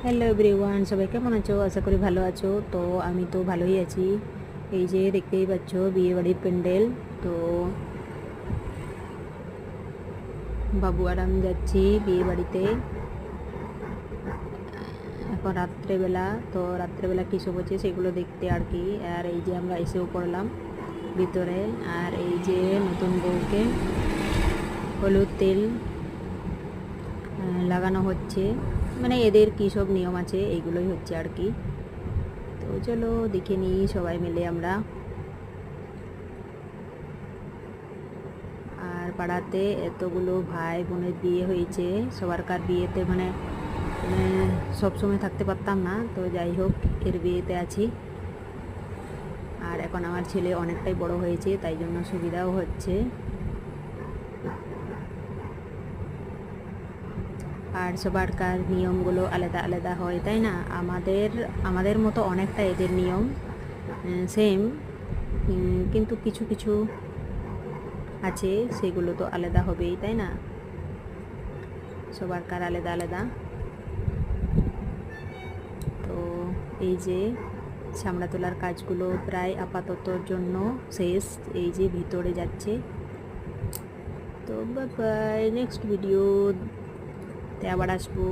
Hello everyone, সবাই কেমন আছো? আশা করি ভালো আছো। তো আমি তো ভালোই আছি। এই যে দেখতেই পাচ্ছ বিয়ে বাড়ির প্যান্ডেল। তো বাবু আর আমি যাচ্ছি বিয়ে বাড়িতে এখন রাত্রেবেলা। তো রাত্রেবেলা কী সব হচ্ছে সেগুলো দেখতে আর কি। আর এই যে আমরা এসেও পড়লাম ভিতরে। আর এই যে নতুন বউকে হলুদ তেল লাগানো হচ্ছে, মানে এদের কী সব নিয়ম আছে এইগুলোই হচ্ছে আর কি। তো চলো দেখে নিই সবাই মিলে আমরা। আর পাড়াতে এতগুলো ভাই বোনের বিয়ে হয়েছে, সবারকার বিয়েতে মানে সব সময় থাকতে পারতাম না, তো যাই হোক এর বিয়েতে আছি। আর এখন আমার ছেলে অনেকটাই বড় হয়েছে, তাই জন্য সুবিধাও হচ্ছে। আর সবারকার নিয়মগুলো আলাদা আলাদা হয়, তাই না? আমাদের আমাদের মতো অনেকটা এদের নিয়ম সেম, কিন্তু কিছু কিছু আছে সেগুলো তো আলাদা হবেই, তাই না? সবারকার আলাদা আলাদা। তো এই যে চামড়া তোলার কাজগুলো প্রায় আপাততর জন্য শেষ। এই যে ভিতরে যাচ্ছে। তো বাই বাই, নেক্সট ভিডিওতে আবার আসবো।